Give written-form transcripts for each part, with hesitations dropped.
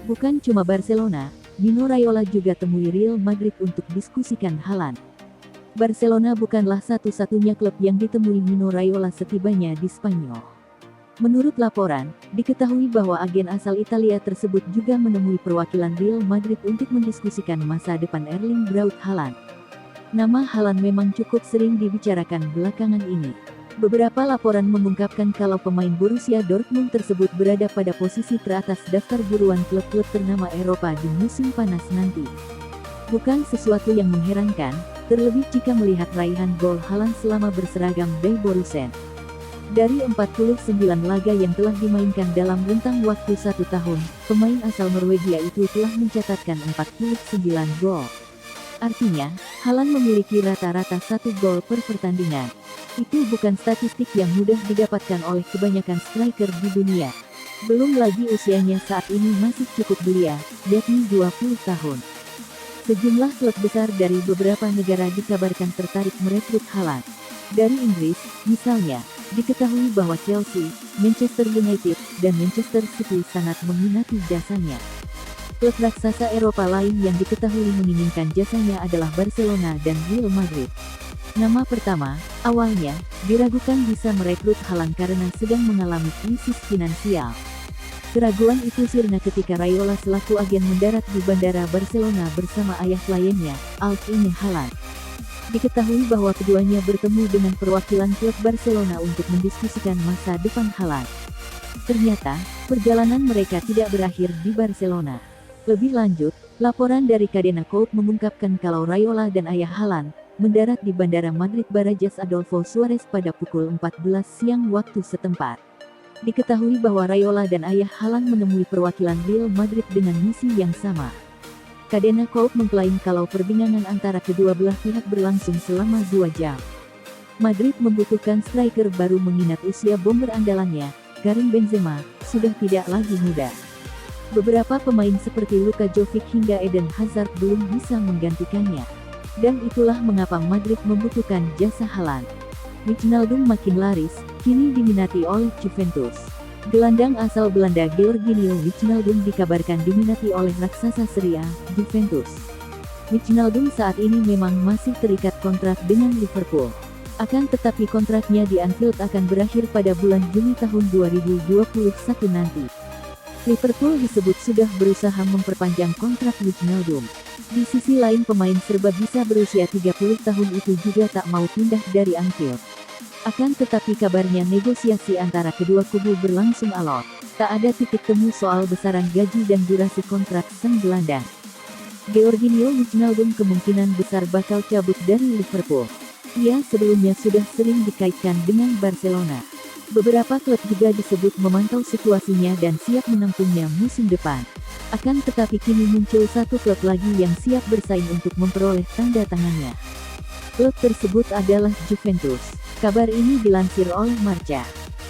Bukan cuma Barcelona, Mino Raiola juga temui Real Madrid untuk diskusikan Haaland. Barcelona bukanlah satu-satunya klub yang ditemui Mino Raiola setibanya di Spanyol. Menurut laporan, diketahui bahwa agen asal Italia tersebut juga menemui perwakilan Real Madrid untuk mendiskusikan masa depan Erling Braut Haaland. Nama Haaland memang cukup sering dibicarakan belakangan ini. Beberapa laporan mengungkapkan kalau pemain Borussia Dortmund tersebut berada pada posisi teratas daftar buruan klub-klub ternama Eropa di musim panas nanti. Bukan sesuatu yang mengherankan, terlebih jika melihat raihan gol Haaland selama berseragam di Borussen. Dari 49 laga yang telah dimainkan dalam rentang waktu 1 tahun, pemain asal Norwegia itu telah mencatatkan 49 gol. Artinya, Haaland memiliki rata-rata 1 gol per pertandingan. Itu bukan statistik yang mudah didapatkan oleh kebanyakan striker di dunia. Belum lagi usianya saat ini masih cukup belia, yakni 20 tahun. Sejumlah klub besar dari beberapa negara dikabarkan tertarik merekrut Haaland. Dari Inggris, misalnya, diketahui bahwa Chelsea, Manchester United, dan Manchester City sangat meminati jasanya. Klub raksasa Eropa lain yang diketahui menginginkan jasanya adalah Barcelona dan Real Madrid. Nama pertama, awalnya, diragukan bisa merekrut Haaland karena sedang mengalami krisis finansial. Keraguan itu sirna ketika Raiola selaku agen mendarat di Bandara Barcelona bersama ayah kliennya, Erling Haaland. Diketahui bahwa keduanya bertemu dengan perwakilan klub Barcelona untuk mendiskusikan masa depan Haaland. Ternyata, perjalanan mereka tidak berakhir di Barcelona. Lebih lanjut, laporan dari Cadena Cope mengungkapkan kalau Raiola dan ayah Haaland mendarat di Bandara Madrid Barajas Adolfo Suarez pada pukul 14 siang waktu setempat. Diketahui bahwa Raiola dan ayah Haaland menemui perwakilan Real Madrid dengan misi yang sama. Cadena Cope mengklaim kalau perbincangan antara kedua belah pihak berlangsung selama 2 jam. Madrid membutuhkan striker baru mengingat usia bomber andalannya, Karim Benzema, sudah tidak lagi muda. Beberapa pemain seperti Luka Jovic hingga Eden Hazard belum bisa menggantikannya. Dan itulah mengapa Madrid membutuhkan jasa Haaland. Wijnaldum makin laris, kini diminati oleh Juventus. Gelandang asal Belanda Georginio Wijnaldum dikabarkan diminati oleh raksasa Serie A, Juventus. Wijnaldum saat ini memang masih terikat kontrak dengan Liverpool. Akan tetapi kontraknya di Anfield akan berakhir pada bulan Juni tahun 2021 nanti. Liverpool disebut sudah berusaha memperpanjang kontrak Wijnaldum. Di sisi lain pemain serba bisa berusia 30 tahun itu juga tak mau pindah dari Anfield. Akan tetapi kabarnya negosiasi antara kedua kubu berlangsung alot. Tak ada titik temu soal besaran gaji dan durasi kontrak sang gelandang. Georginio Wijnaldum kemungkinan besar bakal cabut dari Liverpool. Ia sebelumnya sudah sering dikaitkan dengan Barcelona. Beberapa klub juga disebut memantau situasinya dan siap menampungnya musim depan. Akan tetapi kini muncul satu klub lagi yang siap bersaing untuk memperoleh tanda tangannya. Klub tersebut adalah Juventus. Kabar ini dilansir oleh Marca.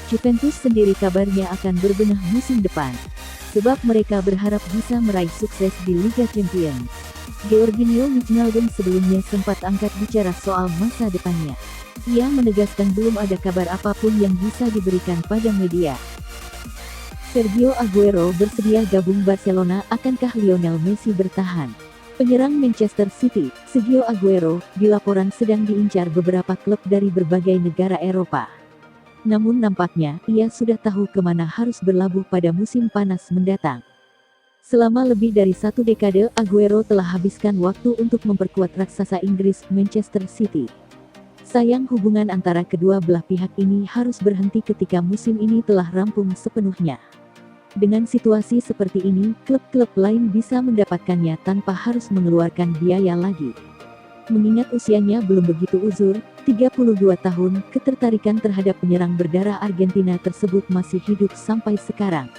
Juventus sendiri kabarnya akan berbenah musim depan. Sebab mereka berharap bisa meraih sukses di Liga Champions. Georginio Wijnaldum sebelumnya sempat angkat bicara soal masa depannya. Ia menegaskan belum ada kabar apapun yang bisa diberikan pada media. Sergio Aguero bersedia gabung Barcelona, akankah Lionel Messi bertahan? Penyerang Manchester City, Sergio Aguero, dilaporan sedang diincar beberapa klub dari berbagai negara Eropa. Namun nampaknya, ia sudah tahu kemana harus berlabuh pada musim panas mendatang. Selama lebih dari 1 dekade, Aguero telah habiskan waktu untuk memperkuat raksasa Inggris, Manchester City. Sayang hubungan antara kedua belah pihak ini harus berhenti ketika musim ini telah rampung sepenuhnya. Dengan situasi seperti ini, klub-klub lain bisa mendapatkannya tanpa harus mengeluarkan biaya lagi. Mengingat usianya belum begitu uzur, 32 tahun, ketertarikan terhadap penyerang berdarah Argentina tersebut masih hidup sampai sekarang.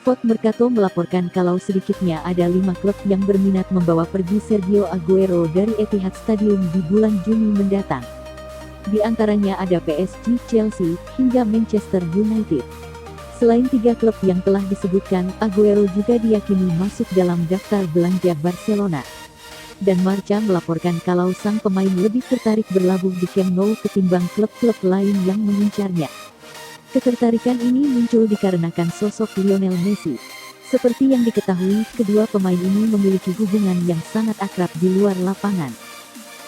Foot Mercato melaporkan kalau sedikitnya ada 5 klub yang berminat membawa pergi Sergio Aguero dari Etihad Stadium di bulan Juni mendatang. Di antaranya ada PSG, Chelsea, hingga Manchester United. Selain 3 klub yang telah disebutkan, Aguero juga diyakini masuk dalam daftar belanja Barcelona. Dan Marca melaporkan kalau sang pemain lebih tertarik berlabuh di Camp Nou ketimbang klub-klub lain yang mengincarnya. Ketertarikan ini muncul dikarenakan sosok Lionel Messi. Seperti yang diketahui, kedua pemain ini memiliki hubungan yang sangat akrab di luar lapangan.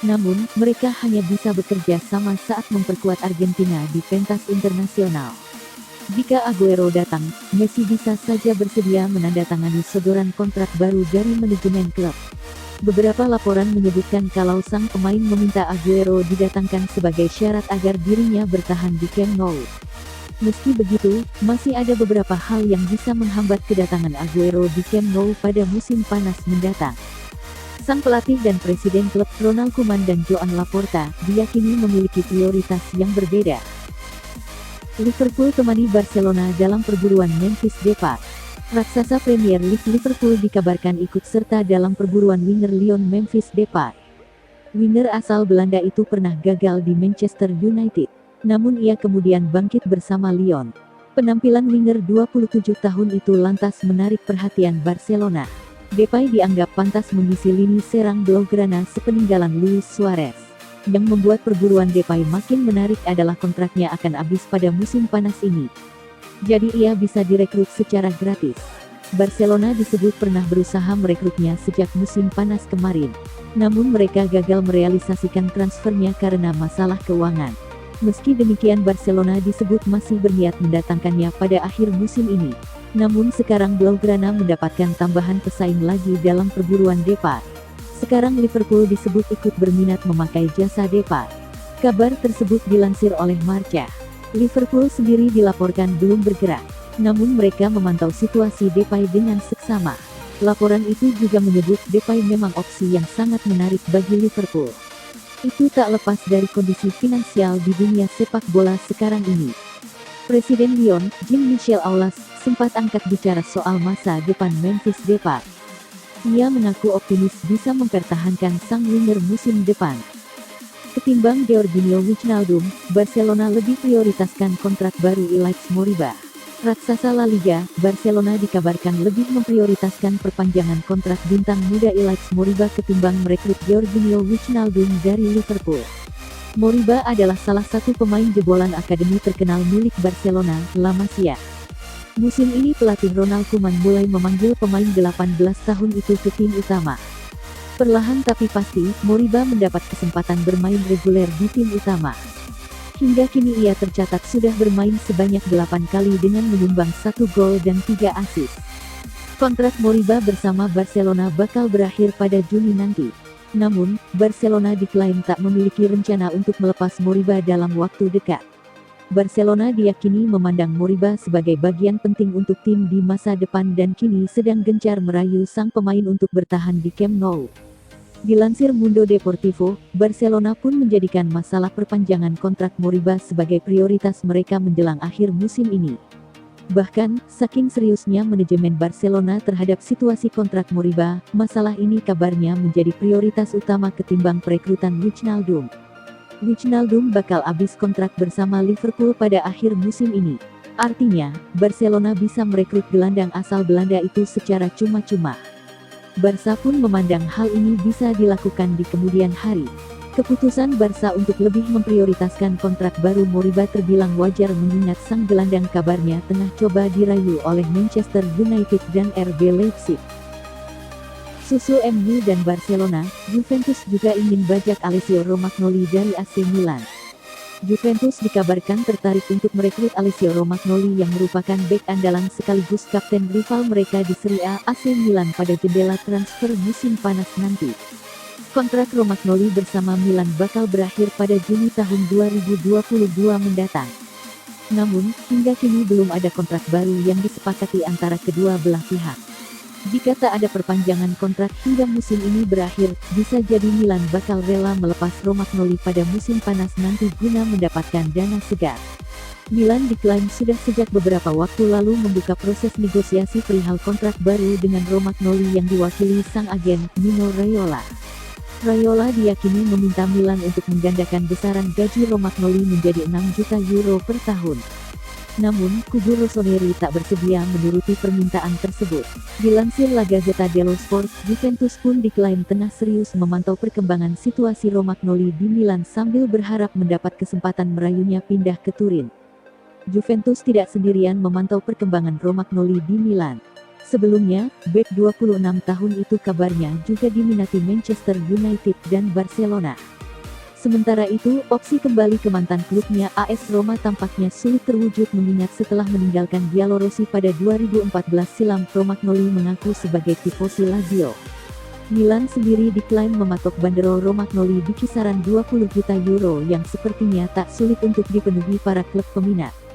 Namun, mereka hanya bisa bekerja sama saat memperkuat Argentina di pentas internasional. Jika Aguero datang, Messi bisa saja bersedia menandatangani sodoran kontrak baru dari manajemen klub. Beberapa laporan menyebutkan kalau sang pemain meminta Aguero didatangkan sebagai syarat agar dirinya bertahan di Camp Nou. Meski begitu, masih ada beberapa hal yang bisa menghambat kedatangan Aguero di Camp Nou pada musim panas mendatang. Sang pelatih dan presiden klub Ronald Koeman dan Joan Laporta diyakini memiliki prioritas yang berbeda. Liverpool temani Barcelona dalam perburuan Memphis Depay. Raksasa Premier League Liverpool dikabarkan ikut serta dalam perburuan winger Lyon Memphis Depay. Winger asal Belanda itu pernah gagal di Manchester United. Namun ia kemudian bangkit bersama Lyon. Penampilan winger 27 tahun itu lantas menarik perhatian Barcelona. Depay dianggap pantas mengisi lini serang Blaugrana sepeninggalan Luis Suarez. Yang membuat perburuan Depay makin menarik adalah kontraknya akan habis pada musim panas ini. Jadi ia bisa direkrut secara gratis. Barcelona disebut pernah berusaha merekrutnya sejak musim panas kemarin. Namun mereka gagal merealisasikan transfernya karena masalah keuangan. Meski demikian Barcelona disebut masih berniat mendatangkannya pada akhir musim ini. Namun sekarang Blaugrana mendapatkan tambahan pesaing lagi dalam perburuan Depay. Sekarang Liverpool disebut ikut berminat memakai jasa Depay. Kabar tersebut dilansir oleh Marca. Liverpool sendiri dilaporkan belum bergerak. Namun mereka memantau situasi Depay dengan seksama. Laporan itu juga menyebut Depay memang opsi yang sangat menarik bagi Liverpool. Itu tak lepas dari kondisi finansial di dunia sepak bola sekarang ini. Presiden Lyon, Jean-Michel Aulas, sempat angkat bicara soal masa depan Memphis Depay. Ia mengaku optimis bisa mempertahankan sang winger musim depan. Ketimbang Georginio Wijnaldum, Barcelona lebih prioritaskan kontrak baru Ilaix Moriba. Raksasa La Liga, Barcelona dikabarkan lebih memprioritaskan perpanjangan kontrak bintang muda Ilaix Moriba ketimbang merekrut Georginio Wijnaldum dari Liverpool. Moriba adalah salah satu pemain jebolan akademi terkenal milik Barcelona, La Masia. Musim ini pelatih Ronald Koeman mulai memanggil pemain 18 tahun itu ke tim utama. Perlahan tapi pasti, Moriba mendapat kesempatan bermain reguler di tim utama. Hingga kini ia tercatat sudah bermain sebanyak 8 kali dengan menyumbang 1 gol dan 3 assist. Kontrak Moriba bersama Barcelona bakal berakhir pada Juni nanti. Namun, Barcelona diklaim tak memiliki rencana untuk melepas Moriba dalam waktu dekat. Barcelona diyakini memandang Moriba sebagai bagian penting untuk tim di masa depan dan kini sedang gencar merayu sang pemain untuk bertahan di Camp Nou. Dilansir Mundo Deportivo, Barcelona pun menjadikan masalah perpanjangan kontrak Moriba sebagai prioritas mereka menjelang akhir musim ini. Bahkan, saking seriusnya manajemen Barcelona terhadap situasi kontrak Moriba, masalah ini kabarnya menjadi prioritas utama ketimbang perekrutan Wijnaldum. Wijnaldum bakal habis kontrak bersama Liverpool pada akhir musim ini. Artinya, Barcelona bisa merekrut gelandang asal Belanda itu secara cuma-cuma. Barca pun memandang hal ini bisa dilakukan di kemudian hari. Keputusan Barca untuk lebih memprioritaskan kontrak baru Moriba terbilang wajar mengingat sang gelandang kabarnya tengah coba dirayu oleh Manchester United dan RB Leipzig. Susul MU dan Barcelona, Juventus juga ingin bajak Alessio Romagnoli dari AC Milan. Juventus dikabarkan tertarik untuk merekrut Alessio Romagnoli yang merupakan bek andalan sekaligus kapten rival mereka di Serie A AC Milan pada jendela transfer musim panas nanti. Kontrak Romagnoli bersama Milan bakal berakhir pada Juni tahun 2022 mendatang. Namun, hingga kini belum ada kontrak baru yang disepakati antara kedua belah pihak. Jika tak ada perpanjangan kontrak hingga musim ini berakhir, bisa jadi Milan bakal rela melepas Romagnoli pada musim panas nanti guna mendapatkan dana segar. Milan diklaim sudah sejak beberapa waktu lalu membuka proses negosiasi perihal kontrak baru dengan Romagnoli yang diwakili sang agen, Mino Raiola. Raiola diyakini meminta Milan untuk menggandakan besaran gaji Romagnoli menjadi 6 juta euro per tahun. Namun, kubu rossoneri tak bersedia menuruti permintaan tersebut. Dilansir La Gazzetta dello Sport, Juventus pun diklaim tengah serius memantau perkembangan situasi Romagnoli di Milan sambil berharap mendapat kesempatan merayunya pindah ke Turin. Juventus tidak sendirian memantau perkembangan Romagnoli di Milan. Sebelumnya, bek 26 tahun itu kabarnya juga diminati Manchester United dan Barcelona. Sementara itu, opsi kembali ke mantan klubnya AS Roma tampaknya sulit terwujud mengingat setelah meninggalkan Bielorussi pada 2014 silam. Romagnoli mengaku sebagai tifosi Lazio. Milan sendiri diklaim mematok banderol Romagnoli di kisaran 20 juta euro yang sepertinya tak sulit untuk dipenuhi para klub peminat.